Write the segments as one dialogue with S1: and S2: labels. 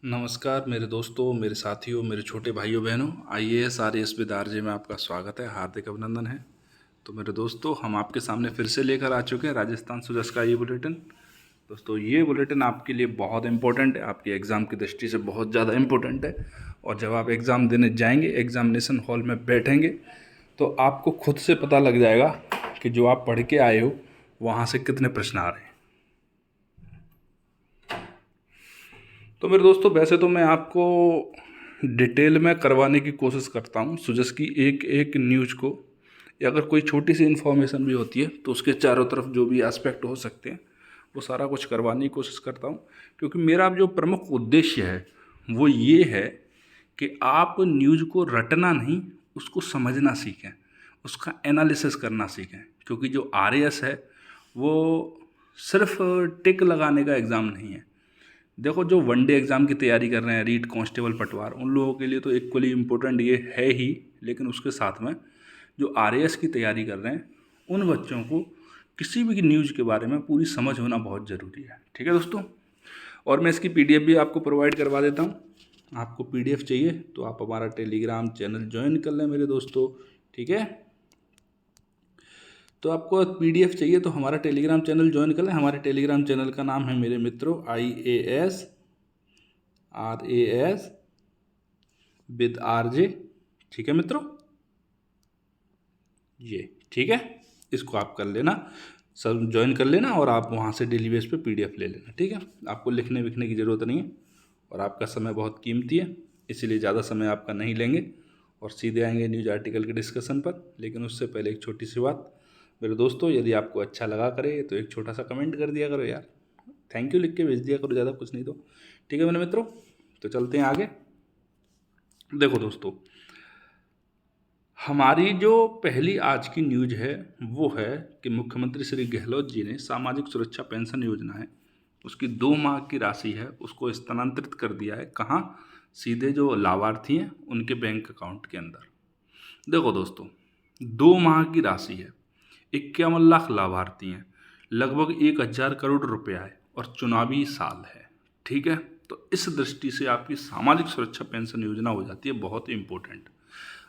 S1: नमस्कार मेरे दोस्तों, मेरे साथियों, मेरे छोटे भाइयों बहनों, आईएएस आरएएस विद आरजे में आपका स्वागत है, हार्दिक अभिनंदन है। तो मेरे दोस्तों, हम आपके सामने फिर से लेकर आ चुके हैं राजस्थान सुजस का ये बुलेटिन। दोस्तों, ये बुलेटिन आपके लिए बहुत इंपॉर्टेंट है, आपके एग्ज़ाम की दृष्टि से बहुत ज़्यादा इंपॉर्टेंट है। और जब आप एग्ज़ाम देने जाएंगे, एग्जामिनेशन हॉल में बैठेंगे, तो आपको खुद से पता लग जाएगा कि जो आप पढ़ के आए हो वहाँ से कितने प्रश्न आ रहे हैं। तो मेरे दोस्तों, वैसे तो मैं आपको डिटेल में करवाने की कोशिश करता हूँ सुजस की एक एक न्यूज़ को, या अगर कोई छोटी सी इन्फॉर्मेशन भी होती है तो उसके चारों तरफ जो भी एस्पेक्ट हो सकते हैं वो सारा कुछ करवाने की कोशिश करता हूँ। क्योंकि मेरा जो प्रमुख उद्देश्य है वो ये है कि आप न्यूज़ को रटना नहीं, उसको समझना सीखें, उसका एनालिसिस करना सीखें। क्योंकि जो आरएएस है वो सिर्फ टिक लगाने का एग्ज़ाम नहीं है। देखो, जो वनडे एग्ज़ाम की तैयारी कर रहे हैं, रीट, कांस्टेबल, पटवार, उन लोगों के लिए तो इक्वली इम्पोर्टेंट ये है ही, लेकिन उसके साथ में जो आरएएस की तैयारी कर रहे हैं उन बच्चों को किसी भी न्यूज़ के बारे में पूरी समझ होना बहुत ज़रूरी है। ठीक है दोस्तों, और मैं इसकी पीडीएफ भी आपको प्रोवाइड करवा देता हूँ। आपको पीडीएफ चाहिए तो आप हमारा टेलीग्राम चैनल ज्वाइन कर लें मेरे दोस्तों। ठीक है, तो आपको पीडीएफ चाहिए तो हमारा टेलीग्राम चैनल ज्वाइन कर लें। हमारे टेलीग्राम चैनल का नाम है मेरे मित्रों IAS RAS विद RJ। ठीक है मित्रों, ये ठीक है, इसको आप कर लेना, सब ज्वाइन कर लेना, और आप वहाँ से डेली बेस पे पीडीएफ ले लेना। ठीक है, आपको लिखने विखने की ज़रूरत नहीं है, और आपका समय बहुत कीमती है, इसीलिए ज़्यादा समय आपका नहीं लेंगे और सीधे आएंगे न्यूज आर्टिकल के डिस्कशन पर। लेकिन उससे पहले एक छोटी सी बात मेरे दोस्तों, यदि आपको अच्छा लगा करे तो एक छोटा सा कमेंट कर दिया करो यार, थैंक यू लिख के भेज दिया करो, ज़्यादा कुछ नहीं तो। ठीक है मेरे मित्रों, तो चलते हैं आगे। देखो दोस्तों, हमारी जो पहली आज की न्यूज है वो है कि मुख्यमंत्री श्री गहलोत जी ने सामाजिक सुरक्षा पेंशन योजना है उसकी 2 माह की राशि है उसको स्थानांतरित कर दिया है। कहाँ? सीधे जो लाभार्थी हैं उनके बैंक अकाउंट के अंदर। देखो दोस्तों, 2 माह की राशि है, 51 लाख लाभार्थी हैं, लगभग 1,000 करोड़ रुपया है, और चुनावी साल है। ठीक है, तो इस दृष्टि से आपकी सामाजिक सुरक्षा पेंशन योजना हो जाती है बहुत इंपॉर्टेंट।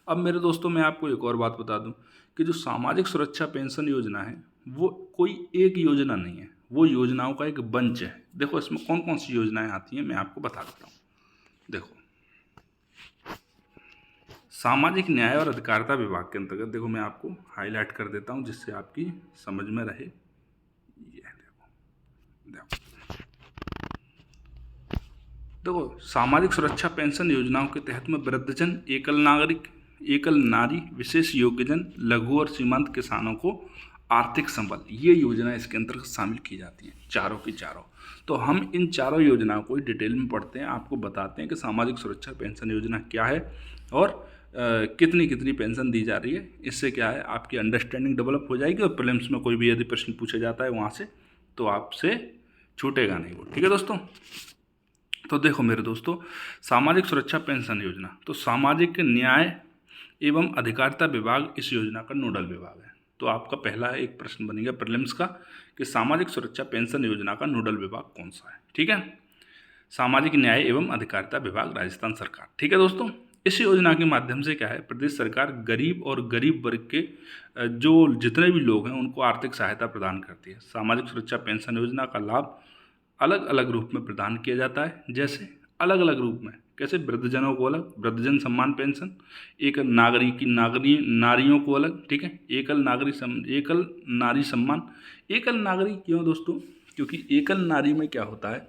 S1: अब मेरे दोस्तों, मैं आपको एक और बात बता दूं कि जो सामाजिक सुरक्षा पेंशन योजना है वो कोई एक योजना नहीं है, वो योजनाओं का एक बंच है। देखो, इसमें कौन कौन सी योजनाएं आती हैं मैं आपको बता देता हूँ। देखो, सामाजिक न्याय और अधिकारिता विभाग के अंतर्गत, देखो मैं आपको हाईलाइट कर देता हूँ जिससे आपकी समझ में रहे। ये देखो, देखो सामाजिक सुरक्षा पेंशन योजनाओं के तहत में वृद्धजन, एकल नागरिक, एकल नारी, विशेष योग्यजन, लघु और सीमांत किसानों को आर्थिक संबल, ये योजना इसके अंतर्गत शामिल की जाती हैं, चारों की चारों। तो हम इन चारों योजनाओं को डिटेल में पढ़ते हैं, आपको बताते हैं कि सामाजिक सुरक्षा पेंशन योजना क्या है और कितनी कितनी पेंशन दी जा रही है। इससे क्या है, आपकी अंडरस्टैंडिंग डेवलप हो जाएगी, और प्रीलिम्स में कोई भी यदि प्रश्न पूछा जाता है वहाँ से तो आपसे छूटेगा नहीं वो। ठीक है दोस्तों, तो देखो मेरे दोस्तों, सामाजिक सुरक्षा पेंशन योजना, तो सामाजिक न्याय एवं अधिकारिता विभाग इस योजना का नोडल विभाग है। तो आपका पहला एक प्रश्न बनेगा प्रीलिम्स का कि सामाजिक सुरक्षा पेंशन योजना का नोडल विभाग कौन सा है। ठीक है, सामाजिक न्याय एवं अधिकारिता विभाग, राजस्थान सरकार। ठीक है दोस्तों, इस योजना के माध्यम से क्या है, प्रदेश सरकार गरीब और गरीब वर्ग के जो जितने भी लोग हैं उनको आर्थिक सहायता प्रदान करती है। सामाजिक सुरक्षा पेंशन योजना का लाभ अलग अलग रूप में प्रदान किया जाता है। जैसे अलग अलग रूप में, कैसे? वृद्धजनों को अलग, वृद्धजन सम्मान पेंशन, एकल नारियों को अलग। ठीक है, एकल नारी सम्मान। एकल नागरी क्यों दोस्तों? क्योंकि एकल नारी में क्या होता है,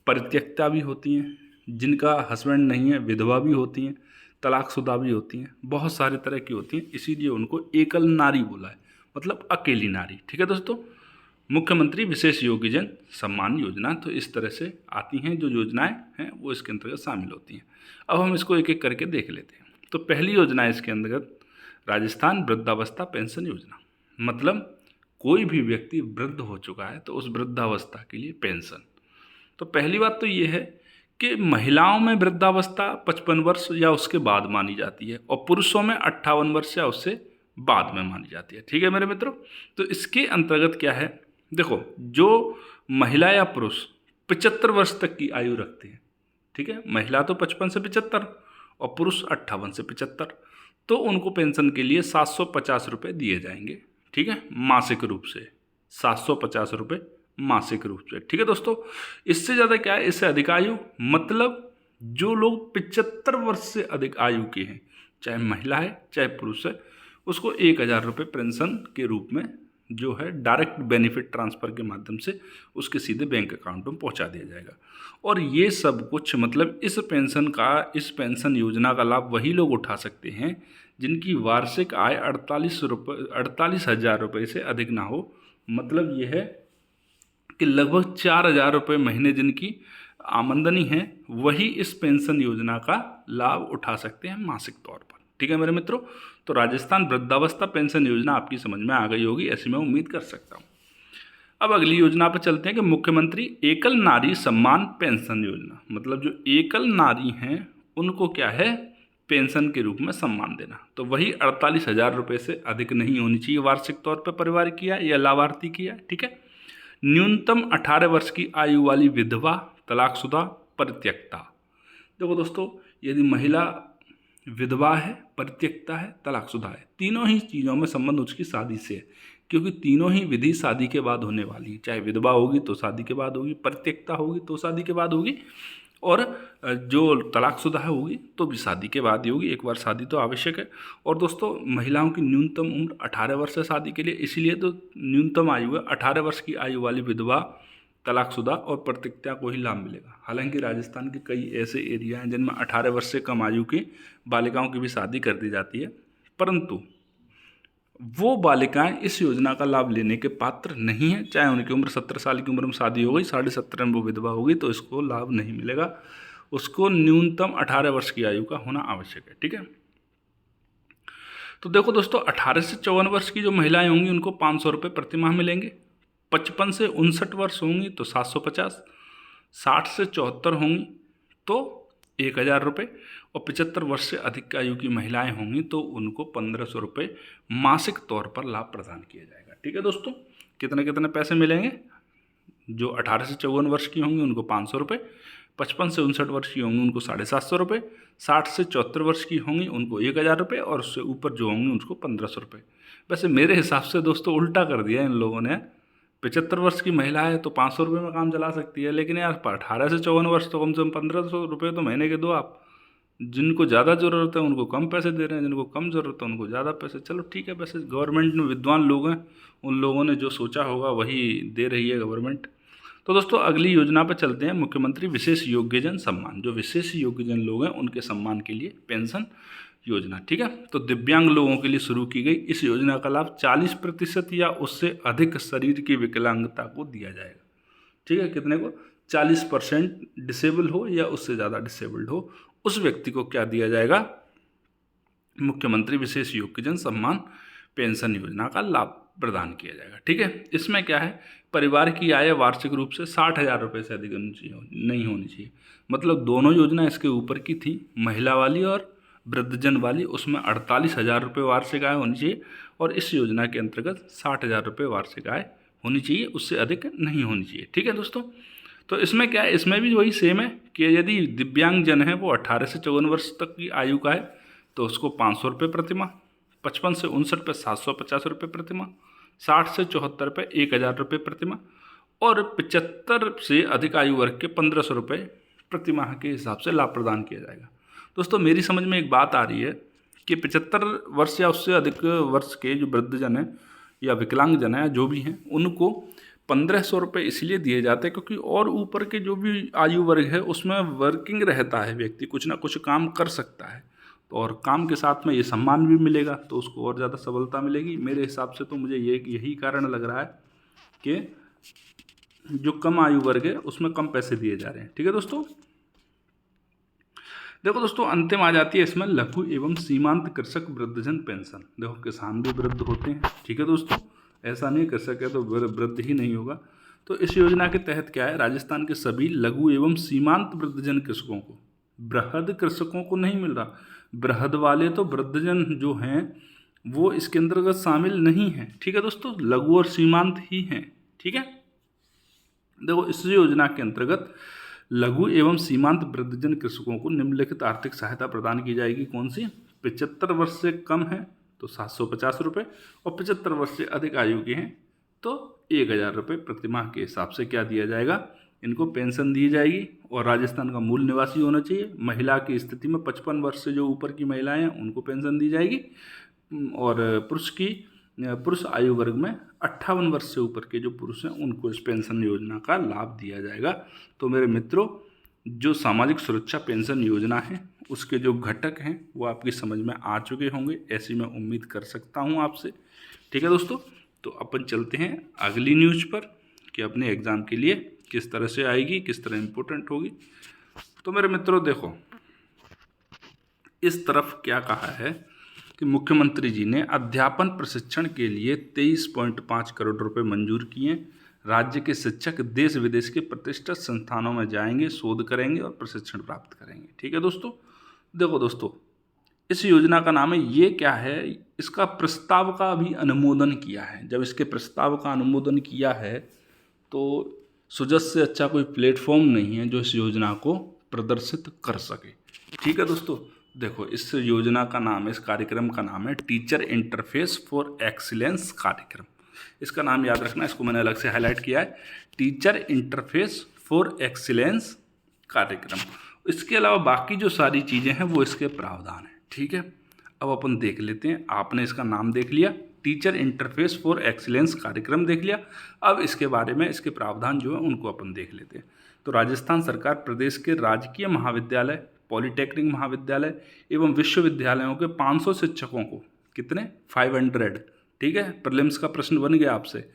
S1: परित्यक्ता भी होती हैं, जिनका हस्बैंड नहीं है, विधवा भी होती हैं, तलाकशुदा भी होती हैं, बहुत सारे तरह की होती हैं, इसीलिए उनको एकल नारी बोला है, मतलब अकेली नारी। ठीक है दोस्तों, मुख्यमंत्री विशेष योग्यजन सम्मान योजना, तो इस तरह से आती हैं जो योजनाएं हैं वो इसके अंतर्गत शामिल होती हैं। अब हम इसको एक एक करके देख लेते हैं। तो पहली योजना है इसके अंतर्गत राजस्थान वृद्धावस्था पेंशन योजना, मतलब कोई भी व्यक्ति वृद्ध हो चुका है तो उस वृद्धावस्था के लिए पेंशन। तो पहली बात तो ये है कि महिलाओं में वृद्धावस्था 55 वर्ष या उसके बाद मानी जाती है, और पुरुषों में 58 वर्ष या उससे बाद में मानी जाती है। ठीक है मेरे मित्रों, तो इसके अंतर्गत क्या है, देखो जो महिला या पुरुष 75 वर्ष तक की आयु रखते हैं, ठीक है। महिला तो 55 से 75 और पुरुष 58 से 75, तो उनको पेंशन के लिए 750 रुपये दिए जाएंगे, ठीक है, मासिक रूप से 750 रुपये मासिक रूप से, ठीक है दोस्तों। इससे ज़्यादा क्या है, इससे अधिक आयु, मतलब जो लोग 75 वर्ष से अधिक आयु के हैं, चाहे महिला है चाहे पुरुष है, उसको 1000 रुपये पेंशन के रूप में जो है डायरेक्ट बेनिफिट ट्रांसफ़र के माध्यम से उसके सीधे बैंक अकाउंट में पहुंचा दिया जाएगा। और ये सब कुछ मतलब इस पेंशन योजना का लाभ वही लोग उठा सकते हैं जिनकी वार्षिक आय 48,000 रुपये से अधिक ना हो। मतलब ये है कि लगभग 4,000 रुपये महीने जिनकी आमदनी है वही इस पेंशन योजना का लाभ उठा सकते हैं मासिक तौर पर, ठीक है मेरे मित्रों। तो राजस्थान वृद्धावस्था पेंशन योजना आपकी समझ में आ गई होगी, ऐसी मैं उम्मीद कर सकता हूँ। अब अगली योजना पर चलते हैं कि मुख्यमंत्री एकल नारी सम्मान पेंशन योजना, मतलब जो एकल नारी हैं उनको क्या है, पेंशन के रूप में सम्मान देना। तो वही 48,000 रुपये से अधिक नहीं होनी चाहिए वार्षिक तौर पर परिवार की आय या लाभार्थी की आय, ठीक है। न्यूनतम 18 वर्ष की आयु वाली विधवा, तलाकशुदा, परित्यक्ता। देखो दोस्तों, यदि महिला विधवा है, परित्यक्ता है, तलाकशुदा है, तीनों ही चीज़ों में संबंध उसकी शादी से है, क्योंकि तीनों ही विधि शादी के बाद होने वाली है। चाहे विधवा होगी तो शादी के बाद होगी, परित्यक्ता होगी तो शादी के बाद होगी, और जो तलाकशुदा है होगी तो भी शादी के बाद ही होगी। एक बार शादी तो आवश्यक है। और दोस्तों, महिलाओं की न्यूनतम उम्र 18 वर्ष है शादी के लिए, इसीलिए तो न्यूनतम आयु है 18 वर्ष की आयु वाली विधवा, तलाकशुदा और परित्यक्ता को ही लाभ मिलेगा। हालांकि राजस्थान के कई ऐसे एरिया हैं जिनमें 18 वर्ष से कम आयु की बालिकाओं की भी शादी कर दी जाती है, परंतु वो बालिकाएं इस योजना का लाभ लेने के पात्र नहीं है। चाहे उनकी उम्र 17 साल की उम्र में शादी हो गई, 17.5 में वो विधवा होगी, तो इसको लाभ नहीं मिलेगा। उसको न्यूनतम 18 वर्ष की आयु का होना आवश्यक है, ठीक है। तो देखो दोस्तों, 18 से 54 वर्ष की जो महिलाएं होंगी उनको 500 रुपये प्रति माह मिलेंगे। 55 से 59 वर्ष होंगी तो 750, 60 से 74 होंगी तो 1000 रुपये, और 75 वर्ष से अधिक आयु की महिलाएं होंगी तो उनको 1500 रुपये मासिक तौर पर लाभ प्रदान किया जाएगा, ठीक है दोस्तों। कितने कितने पैसे मिलेंगे, जो 18 से 54 वर्ष की होंगी उनको 500 रुपये, 55 से 59 वर्ष की होंगी उनको 750 रुपये, 60 से 74 वर्ष की होंगी उनको 1000 रुपये, और उससे ऊपर जो होंगी उनको 1500 रुपये। वैसे मेरे हिसाब से दोस्तों उल्टा कर दिया इन लोगों ने। 75 वर्ष की महिला है तो 500 रुपये में काम चला सकती है, लेकिन यार 18 से 54 वर्ष तो कम से कम 1500 रुपये तो महीने के दो आप। जिनको ज़्यादा ज़रूरत है उनको कम पैसे दे रहे हैं, जिनको कम ज़रूरत है उनको ज़्यादा पैसे। चलो ठीक है, वैसे गवर्नमेंट में विद्वान लोग हैं, उन लोगों ने जो सोचा होगा वही दे रही है गवर्नमेंट। तो दोस्तों अगली योजना पर चलते हैं, मुख्यमंत्री विशेष योग्यजन सम्मान। जो विशेष योग्यजन लोग हैं उनके सम्मान के लिए पेंशन योजना, ठीक है। तो दिव्यांग लोगों के लिए शुरू की गई इस योजना का लाभ 40% या उससे अधिक शरीर की विकलांगता को दिया जाएगा, ठीक है। कितने को, 40% डिसेबल हो या उससे ज़्यादा डिसेबल्ड हो, उस व्यक्ति को क्या दिया जाएगा, मुख्यमंत्री विशेष योग्यजन सम्मान पेंशन योजना का लाभ प्रदान किया जाएगा, ठीक है। इसमें क्या है, परिवार की आय वार्षिक रूप से 60,000 रुपये से अधिक नहीं होनी चाहिए। मतलब दोनों योजना इसके ऊपर की थी, महिला वाली और वृद्धजन वाली, उसमें 48,000 रुपये वार्षिक आय होनी चाहिए, और इस योजना के अंतर्गत 60,000 रुपये वार्षिक आय होनी चाहिए, उससे अधिक नहीं होनी चाहिए, ठीक है दोस्तों। तो इसमें क्या है, इसमें भी वही सेम है कि यदि दिव्यांगजन है वो 18 से 54 वर्ष तक की आयु का है तो उसको 500 रुपये प्रति माह, 55 से 59 पे 750 रुपये प्रति माह, 60 से 74 पे 1000 रुपये प्रति माह, और 75 से अधिक आयु वर्ग के 1500 रुपये प्रति माह के हिसाब से लाभ प्रदान किया जाएगा। दोस्तों मेरी समझ में एक बात आ रही है कि 75 वर्ष या उससे अधिक वर्ष के जो वृद्धजन हैं या विकलांगजन हैं जो भी हैं उनको 1500 रुपये इसलिए दिए जाते हैं क्योंकि और ऊपर के जो भी आयु वर्ग है उसमें वर्किंग रहता है, व्यक्ति कुछ ना कुछ काम कर सकता है, तो और काम के साथ में ये सम्मान भी मिलेगा तो उसको और ज़्यादा सबलता मिलेगी। मेरे हिसाब से तो मुझे यही कारण लग रहा है कि जो कम आयु वर्ग है उसमें कम पैसे दिए जा रहे हैं, ठीक है दोस्तों। देखो दोस्तों अंतिम आ जाती है इसमें लघु एवं सीमांत कृषक वृद्धजन पेंशन। देखो किसान भी वृद्ध होते हैं, ठीक है दोस्तों, ऐसा नहीं कृषक है तो वृद्ध ही नहीं होगा। तो इस योजना के तहत क्या है, राजस्थान के सभी लघु एवं सीमांत वृद्धजन कृषकों को, बृहद कृषकों को नहीं मिल रहा, बृहद वाले तो वृद्धजन जो हैं वो इसके अंतर्गत शामिल नहीं हैं, ठीक है दोस्तों, लघु और सीमांत ही हैं, ठीक है। देखो इस योजना के अंतर्गत लघु एवं सीमांत वृद्धजन कृषकों को निम्नलिखित आर्थिक सहायता प्रदान की जाएगी। कौन सी? 75 वर्ष से कम है तो 750 रुपये, और 75 वर्ष से अधिक आयु के हैं तो 1000 रुपये प्रतिमाह के हिसाब से क्या दिया जाएगा, इनको पेंशन दी जाएगी। और राजस्थान का मूल निवासी होना चाहिए। महिला की स्थिति में 55 वर्ष से जो ऊपर की महिलाएं हैं उनको पेंशन दी जाएगी, और पुरुष आयु वर्ग में 58 वर्ष से ऊपर के जो पुरुष हैं उनको इस पेंशन योजना का लाभ दिया जाएगा। तो मेरे मित्रों, जो सामाजिक सुरक्षा पेंशन योजना है उसके जो घटक हैं वो आपकी समझ में आ चुके होंगे, ऐसी मैं उम्मीद कर सकता हूँ आपसे। ठीक है दोस्तों, तो अपन चलते हैं अगली न्यूज़ पर कि अपने एग्ज़ाम के लिए किस तरह से आएगी, किस तरह इम्पोर्टेंट होगी। तो मेरे मित्रों देखो, इस तरफ क्या कहा है कि मुख्यमंत्री जी ने अध्यापन प्रशिक्षण के लिए 23.5 करोड़ रुपए मंजूर किए। राज्य के शिक्षक देश विदेश के प्रतिष्ठित संस्थानों में जाएंगे, शोध करेंगे और प्रशिक्षण प्राप्त करेंगे। ठीक है दोस्तों, देखो दोस्तों, इस योजना का नाम है, ये क्या है, इसका प्रस्ताव का भी अनुमोदन किया है। जब इसके प्रस्ताव का अनुमोदन किया है तो सुजस से अच्छा कोई प्लेटफॉर्म नहीं है जो इस योजना को प्रदर्शित कर सके। ठीक है दोस्तों, देखो इस योजना का नाम है, इस कार्यक्रम का नाम है टीचर इंटरफेस फॉर एक्सीलेंस कार्यक्रम। इसका नाम याद रखना, इसको मैंने अलग से हाईलाइट किया है, टीचर इंटरफेस फॉर एक्सीलेंस कार्यक्रम। इसके अलावा बाकी जो सारी चीज़ें हैं वो इसके प्रावधान हैं। ठीक है, अब अपन देख लेते हैं। आपने इसका नाम देख लिया, टीचर इंटरफेस फॉर एक्सीलेंस कार्यक्रम देख लिया। अब इसके बारे में, इसके प्रावधान जो है उनको अपन देख लेते हैं। तो राजस्थान सरकार प्रदेश के राजकीय महाविद्यालय, पॉलिटेक्निक महाविद्यालय एवं विश्वविद्यालयों के 500 शिक्षकों को, कितने, 500, ठीक है, प्रीलिम्स का प्रश्न बन गया आपसे।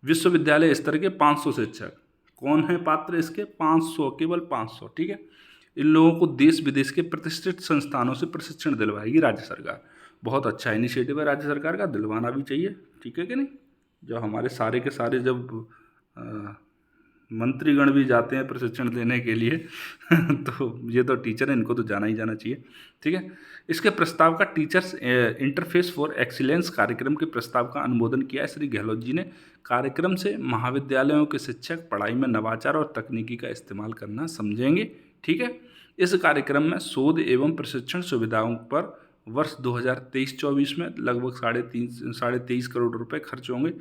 S1: विश्वविद्यालय स्तर के 500 शिक्षक, कौन है पात्र इसके, 500, केवल 500। ठीक है, इन लोगों को देश विदेश के प्रतिष्ठित संस्थानों से प्रशिक्षण दिलवाएगी राज्य सरकार। बहुत अच्छा इनिशिएटिव है राज्य सरकार का, दिलवाना भी चाहिए। ठीक है कि नहीं, जो हमारे सारे के सारे जब मंत्रीगण भी जाते हैं प्रशिक्षण देने के लिए तो ये तो टीचर है, इनको तो जाना ही जाना चाहिए। ठीक है, इसके प्रस्ताव का टीचर्स इंटरफेस फॉर एक्सीलेंस कार्यक्रम के प्रस्ताव का अनुमोदन किया है श्री गहलोत जी ने। कार्यक्रम से महाविद्यालयों के शिक्षक पढ़ाई में नवाचार और तकनीकी का इस्तेमाल करना समझेंगे। ठीक है, इस कार्यक्रम में शोध एवं प्रशिक्षण सुविधाओं पर वर्ष 2023-24 में लगभग 23.5 करोड़ रुपए खर्च होंगे।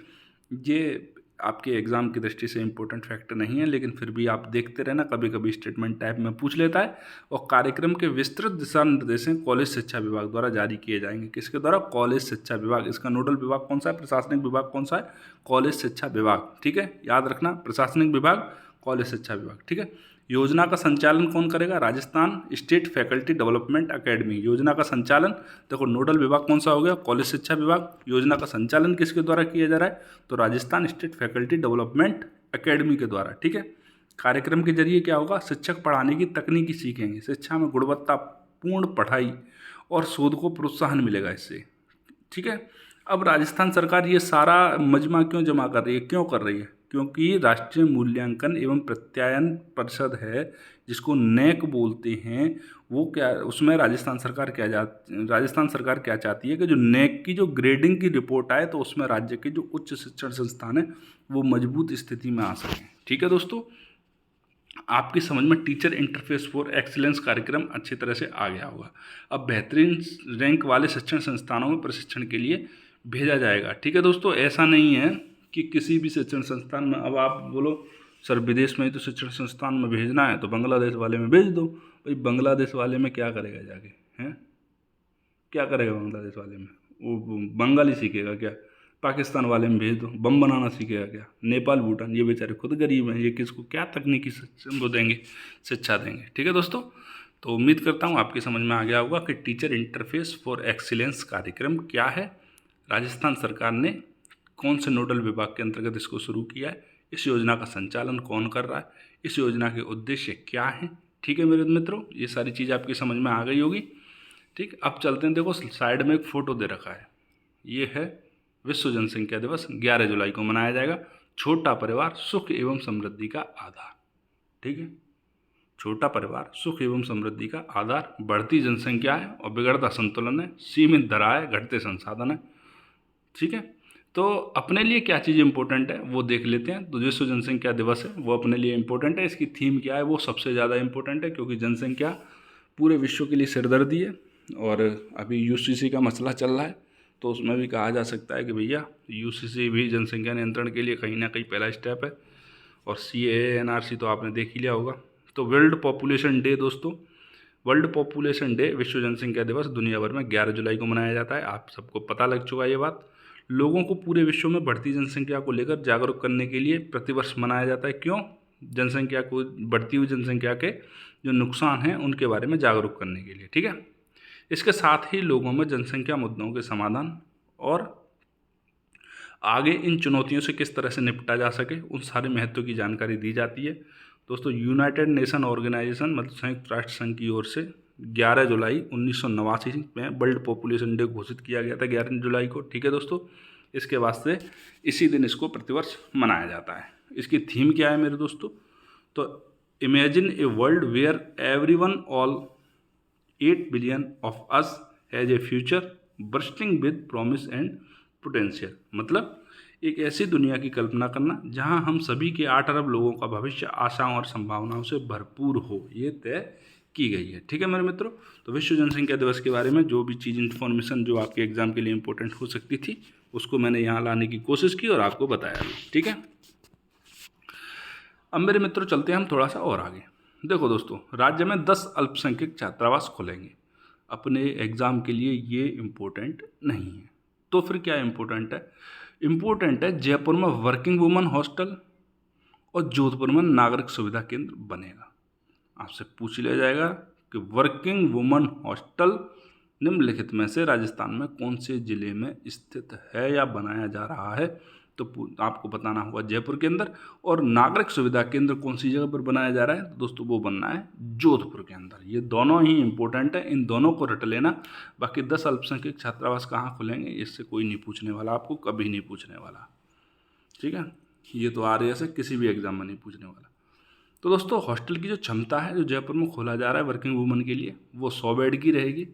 S1: ये आपके एग्ज़ाम की दृष्टि से इम्पोर्टेंट फैक्टर नहीं है, लेकिन फिर भी आप देखते रहना, कभी कभी स्टेटमेंट टाइप में पूछ लेता है। और कार्यक्रम के विस्तृत दिशा निर्देश कॉलेज शिक्षा विभाग द्वारा जारी किए जाएंगे। किसके द्वारा, कॉलेज शिक्षा विभाग। इसका नोडल विभाग कौन सा है, प्रशासनिक विभाग कौन सा है, कॉलेज शिक्षा विभाग। ठीक है, याद रखना, प्रशासनिक विभाग, कॉलेज शिक्षा विभाग। ठीक है, योजना का संचालन कौन करेगा, Rajasthan state faculty development academy. योजना का संचालन, देखो नोडल विभाग कौन सा हो गया, कॉलेज शिक्षा विभाग। योजना का संचालन किसके द्वारा किया जा रहा है, तो Rajasthan state faculty development academy के द्वारा। ठीक है, कार्यक्रम के जरिए क्या होगा, शिक्षक पढ़ाने की तकनीकी सीखेंगे, शिक्षा में गुणवत्तापूर्ण पढ़ाई और शोध को प्रोत्साहन मिलेगा इससे। ठीक है, अब राजस्थान सरकार ये सारा मजमा क्यों जमा कर रही है, क्यों कर रही है, क्योंकि राष्ट्रीय मूल्यांकन एवं प्रत्यायन परिषद है, जिसको नेक बोलते हैं, वो क्या, उसमें राजस्थान सरकार क्या चाहती है कि जो नेक की जो ग्रेडिंग की रिपोर्ट आए तो उसमें राज्य के जो उच्च शिक्षण संस्थान है वो मजबूत स्थिति में आ सकें। ठीक है दोस्तों, आपकी समझ में टीचर इंटरफेस फॉर एक्सीलेंस कार्यक्रम अच्छी तरह से आ गया होगा। अब बेहतरीन रैंक वाले शिक्षण संस्थानों में प्रशिक्षण के लिए भेजा जाएगा। ठीक है दोस्तों, ऐसा नहीं है कि किसी भी शिक्षण संस्थान में, अब आप बोलो सर विदेश में ही तो शिक्षण संस्थान में भेजना है तो बांग्लादेश वाले में भेज दो। भाई बांग्लादेश वाले में क्या करेगा जाके, हैं, क्या करेगा बांग्लादेश वाले में, वो बंगाली सीखेगा क्या, पाकिस्तान वाले में भेज दो, बम बनाना सीखेगा क्या, नेपाल भूटान, ये बेचारे खुद गरीब हैं, ये किसको क्या तकनीकी वो देंगे, शिक्षा देंगे। ठीक है दोस्तों, तो उम्मीद करता हूँ आपकी समझ में आ गया होगा कि टीचर इंटरफेस फॉर एक्सीलेंस कार्यक्रम क्या है, राजस्थान सरकार ने कौन से नोडल विभाग के अंतर्गत इसको शुरू किया है, इस योजना का संचालन कौन कर रहा है, इस योजना के उद्देश्य क्या हैं। ठीक है मेरे मित्रों, ये सारी चीज़ आपकी समझ में आ गई होगी। ठीक, अब चलते हैं, देखो साइड में एक फ़ोटो दे रखा है, ये है विश्व जनसंख्या दिवस 11 जुलाई को मनाया जाएगा। छोटा परिवार सुख एवं समृद्धि का आधार। ठीक है, छोटा परिवार सुख एवं समृद्धि का आधार, बढ़ती जनसंख्या है और बिगड़ता संतुलन है, सीमित दरार है, घटते संसाधन है। ठीक है, तो अपने लिए क्या चीज़ इंपॉर्टेंट है वो देख लेते हैं। तो विश्व जनसंख्या दिवस है वो अपने लिए इंपॉर्टेंट है। इसकी थीम क्या है वो सबसे ज़्यादा इंपॉर्टेंट है, क्योंकि जनसंख्या पूरे विश्व के लिए सिरदर्दी है। और अभी यूसीसी का मसला चल रहा है, तो उसमें भी कहा जा सकता है कि भैया यूसीसी भी जनसंख्या नियंत्रण के लिए कहीं ना कहीं पहला स्टेप है। और CAA NRC तो आपने देख ही लिया होगा। तो वर्ल्ड पॉपुलेशन डे दोस्तों, वर्ल्ड पॉपुलेशन डे विश्व जनसंख्या दिवस दुनिया भर में 11 जुलाई को मनाया जाता है। आप सबको पता लग चुका है ये बात। लोगों को पूरे विश्व में बढ़ती जनसंख्या को लेकर जागरूक करने के लिए प्रतिवर्ष मनाया जाता है। क्यों? जनसंख्या को, बढ़ती हुई जनसंख्या के जो नुकसान हैं उनके बारे में जागरूक करने के लिए, ठीक है। इसके साथ ही लोगों में जनसंख्या मुद्दों के समाधान और आगे इन चुनौतियों से किस तरह से निपटा जा सके उन सारे महत्व की जानकारी दी जाती है। दोस्तों, यूनाइटेड नेशन ऑर्गेनाइजेशन मतलब संयुक्त राष्ट्र संघ की ओर से 11 जुलाई 1989 में वर्ल्ड पॉपुलेशन डे घोषित किया गया था, 11 जुलाई को, ठीक है दोस्तों। इसके वास्ते इसी दिन इसको प्रतिवर्ष मनाया जाता है। इसकी थीम क्या है मेरे दोस्तों? तो imagine a world where everyone, all 8 billion of us has a future bursting with promise and potential. मतलब एक ऐसी दुनिया की कल्पना करना जहां हम सभी के 8 अरब लोगों का भविष्य आशाओं और संभावनाओं से भरपूर हो, ये तय की गई है, ठीक है मेरे मित्रों। तो विश्व जनसंख्या दिवस के बारे में जो भी चीज़ इन्फॉर्मेशन जो आपके एग्जाम के लिए इंपॉर्टेंट हो सकती थी उसको मैंने यहाँ लाने की कोशिश की और आपको बताया भी, ठीक है। अब मेरे मित्रों चलते हैं हम थोड़ा सा और आगे। देखो दोस्तों, राज्य में 10 अल्पसंख्यक छात्रावास खुलेंगे। अपने एग्ज़ाम के लिए ये इम्पोर्टेंट नहीं है, तो फिर क्या इम्पोर्टेंट है? इम्पोर्टेंट है जयपुर में वर्किंग वुमन हॉस्टल और जोधपुर में नागरिक सुविधा केंद्र बनेगा। आपसे पूछ लिया जाएगा कि वर्किंग वुमन हॉस्टल निम्नलिखित में से राजस्थान में कौन से ज़िले में स्थित है या बनाया जा रहा है, तो आपको बताना होगा जयपुर के अंदर। और नागरिक सुविधा केंद्र कौन सी जगह पर बनाया जा रहा है? तो दोस्तों वो बनना है जोधपुर के अंदर। ये दोनों ही इंपॉर्टेंट है, इन दोनों को रट लेना। बाकी 10 अल्पसंख्यक छात्रावास कहाँ खुलेंगे इससे कोई नहीं पूछने वाला, आपको कभी नहीं पूछने वाला, ठीक है। ये तो RAS है, किसी भी एग्जाम में नहीं पूछने वाला। तो दोस्तों, हॉस्टल की जो क्षमता है जो जयपुर में खोला जा रहा है वर्किंग वुमन के लिए, वो 100 बेड की रहेगी,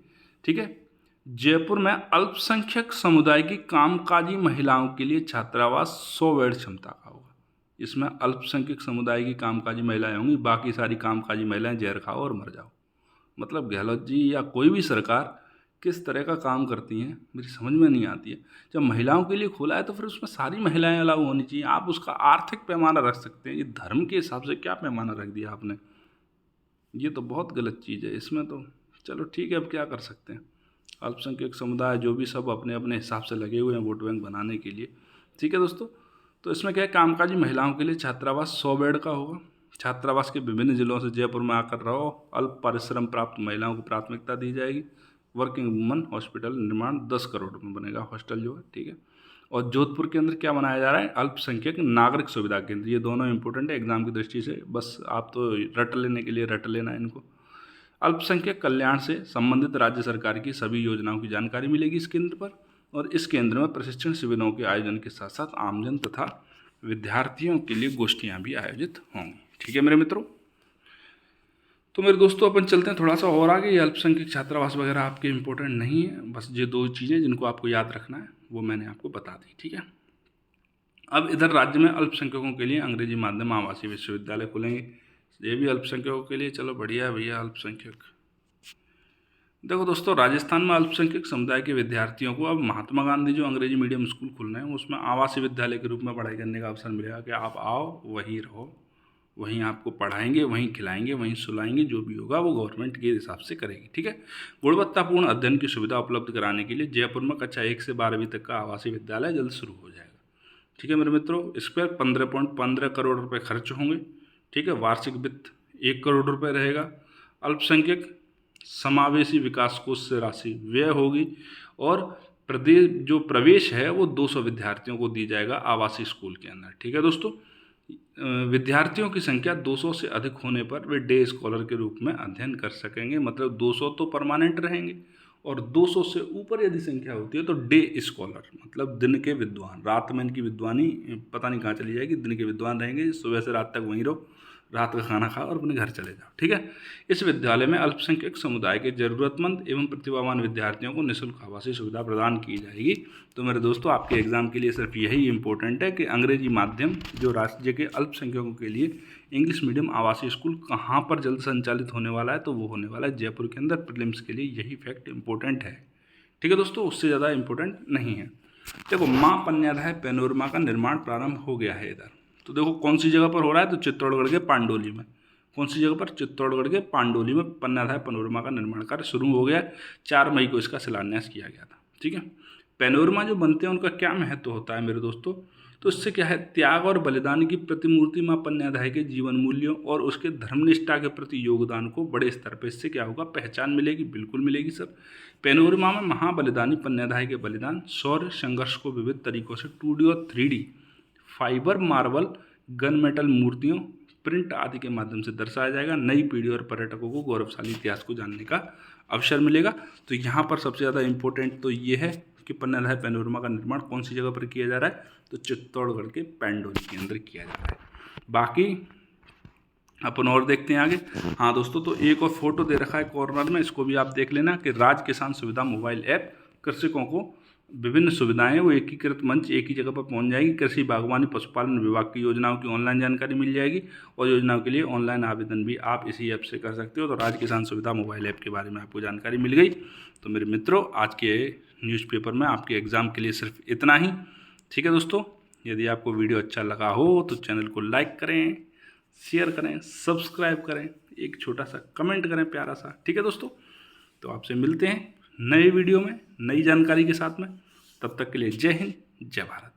S1: ठीक है। जयपुर में अल्पसंख्यक समुदाय की कामकाजी महिलाओं के लिए छात्रावास 100 बेड क्षमता का होगा। इसमें अल्पसंख्यक समुदाय की कामकाजी महिलाएं होंगी, बाकी सारी कामकाजी महिलाएं जहर खाओ और मर जाओ। मतलब गहलोत जी या कोई भी सरकार किस तरह का काम करती हैं मेरी समझ में नहीं आती है। जब महिलाओं के लिए खोला है तो फिर उसमें सारी महिलाएं अलाउ होनी चाहिए। आप उसका आर्थिक पैमाना रख सकते हैं, ये धर्म के हिसाब से क्या पैमाना रख दिया आपने? ये तो बहुत गलत चीज़ है। इसमें तो चलो ठीक है, अब क्या कर सकते हैं। अल्पसंख्यक समुदाय जो भी सब अपने अपने हिसाब से लगे हुए हैं वोट बैंक बनाने के लिए, ठीक है दोस्तों। तो इसमें क्या है, कामकाजी महिलाओं के लिए छात्रावास 100 बेड का होगा। छात्रावास के विभिन्न जिलों से जयपुर में आकर रहो, अल्प परिश्रम प्राप्त महिलाओं को प्राथमिकता दी जाएगी। वर्किंग वुमन हॉस्पिटल निर्माण 10 करोड़ में बनेगा हॉस्टल जो है, ठीक है। और जोधपुर के अंदर क्या बनाया जा रहा है? अल्पसंख्यक नागरिक सुविधा केंद्र। ये दोनों इंपॉर्टेंट है एग्जाम की दृष्टि से, बस आप तो रट लेने के लिए रट लेना इनको। अल्पसंख्यक कल्याण से संबंधित राज्य सरकार की सभी योजनाओं की जानकारी मिलेगी इस केंद्र पर। और इस केंद्र में प्रशिक्षण शिविरों के आयोजन के साथ साथ आमजन तथा विद्यार्थियों के लिए गोष्ठियां भी आयोजित होंगी, ठीक है मेरे मित्रों। तो मेरे दोस्तों, अपन चलते हैं थोड़ा सा और आगे। ये अल्पसंख्यक छात्रावास वगैरह आपके इंपॉर्टेंट नहीं है, बस ये 2 चीज़ें जिनको आपको याद रखना है वो मैंने आपको बता दी, ठीक है। अब इधर राज्य में अल्पसंख्यकों के लिए अंग्रेजी माध्यम आवासीय विश्वविद्यालय खुलेंगे। ये भी अल्पसंख्यकों के लिए, चलो बढ़िया है भैया अल्पसंख्यक। देखो दोस्तों, राजस्थान में अल्पसंख्यक समुदाय के विद्यार्थियों को अब महात्मा गांधी जो अंग्रेजी मीडियम स्कूल खुल रहे हैं उसमें आवासीय विद्यालय के रूप में पढ़ाई करने का अवसर मिलेगा कि आप आओ, वहीं रहो, वहीं आपको पढ़ाएंगे, वहीं खिलाएंगे, वहीं सुलाएंगे, जो भी होगा वो गवर्नमेंट के हिसाब से करेगी, ठीक है। गुणवत्तापूर्ण अध्ययन की सुविधा उपलब्ध कराने के लिए जयपुर में कक्षा 1 से 12वीं तक का आवासीय विद्यालय जल्द शुरू हो जाएगा, ठीक है मेरे मित्रों। इस पर 15.15 करोड़ रुपये खर्च होंगे, ठीक है। वार्षिक वित्त 1 करोड़ रुपये रहेगा। अल्पसंख्यक समावेशी विकास कोष से राशि व्यय होगी। और प्रदेश जो प्रवेश है वो 200 विद्यार्थियों को दी जाएगा आवासीय स्कूल के अंदर, ठीक है दोस्तों। विद्यार्थियों की संख्या 200 से अधिक होने पर वे डे स्कॉलर के रूप में अध्ययन कर सकेंगे। मतलब 200 तो परमानेंट रहेंगे और 200 से ऊपर यदि संख्या होती है तो डे स्कॉलर, मतलब दिन के विद्वान। रात में इनकी विद्वानी पता नहीं कहाँ चली जाएगी, दिन के विद्वान रहेंगे, सुबह से रात तक वहीं रहो, रात का खाना खाओ और अपने घर चले जाओ। ठीक है। इस विद्यालय में अल्पसंख्यक समुदाय के जरूरतमंद एवं प्रतिभावान विद्यार्थियों को निःशुल्क आवासीय सुविधा प्रदान की जाएगी। तो मेरे दोस्तों, आपके एग्जाम के लिए सिर्फ यही इंपॉर्टेंट है कि अंग्रेजी माध्यम जो राज्य के अल्पसंख्यकों के लिए इंग्लिश मीडियम आवासीय स्कूल कहाँ पर जल्द संचालित होने वाला है, तो वो होने वाला है जयपुर के अंदर। प्रीलिम्स के लिए यही फैक्ट इंपॉर्टेंट है। ठीक है दोस्तों, उससे ज़्यादा इंपॉर्टेंट नहीं है। देखो, माँ पन्याध्याय पैनोरमा का निर्माण प्रारंभ हो गया है इधर। तो देखो कौन सी जगह पर हो रहा है, तो चित्तौड़गढ़ के पांडोली में। कौन सी जगह पर? चित्तौड़गढ़ के पांडोली में पन्याध्याय पैनोरमा का निर्माण कार्य शुरू हो गया। 4 मई को इसका शिलान्यास किया गया था। ठीक है। पैनोरमा जो बनते हैं उनका क्या महत्व होता है मेरे दोस्तों? तो इससे क्या है, त्याग और बलिदान की प्रतिमूर्ति माँ पन्याध्याय के जीवन मूल्यों और उसके धर्मनिष्ठा के प्रति योगदान को बड़े स्तर पर इससे क्या होगा, पहचान मिलेगी। बिल्कुल मिलेगी सर। पैनोरमा में महाबलिदानी पन्याध्याय के बलिदान, शौर्य, संघर्ष को विविध तरीकों से 2D और 3D fibre, marble, gun metal मूर्तियों, प्रिंट आदि के माध्यम से दर्शाया जाएगा। नई पीढ़ी और पर्यटकों को गौरवशाली इतिहास को जानने का अवसर मिलेगा। तो यहाँ पर सबसे ज़्यादा इम्पोर्टेंट तो ये है कि पन्याध्याय पैनोरमा का निर्माण कौन सी जगह पर किया जा रहा है, तो चित्तौड़गढ़ के पांडोली के अंदर किया जा रहा है। बाकी अपन और देखते हैं आगे। हाँ दोस्तों, तो एक और फोटो दे रखा है कॉर्नर में, इसको भी आप देख लेना कि राज किसान सुविधा मोबाइल ऐप कृषकों को विभिन्न सुविधाएं वो एकीकृत मंच एक ही जगह पर पहुंच जाएगी। कृषि, बागवानी, पशुपालन विभाग की योजनाओं की ऑनलाइन जानकारी मिल जाएगी और योजनाओं के लिए ऑनलाइन आवेदन भी आप इसी ऐप से कर सकते हो। तो राज किसान सुविधा मोबाइल ऐप के बारे में आपको जानकारी मिल गई। तो मेरे मित्रों, आज के न्यूज़पेपर में आपके एग्ज़ाम के लिए सिर्फ इतना ही। ठीक है दोस्तों, यदि आपको वीडियो अच्छा लगा हो तो चैनल को लाइक करें, शेयर करें, सब्सक्राइब करें, एक छोटा सा कमेंट करें प्यारा सा। ठीक है दोस्तों, तो आपसे मिलते हैं नए वीडियो में नई जानकारी के साथ में। तब तक के लिए जय हिंद, जय भारत।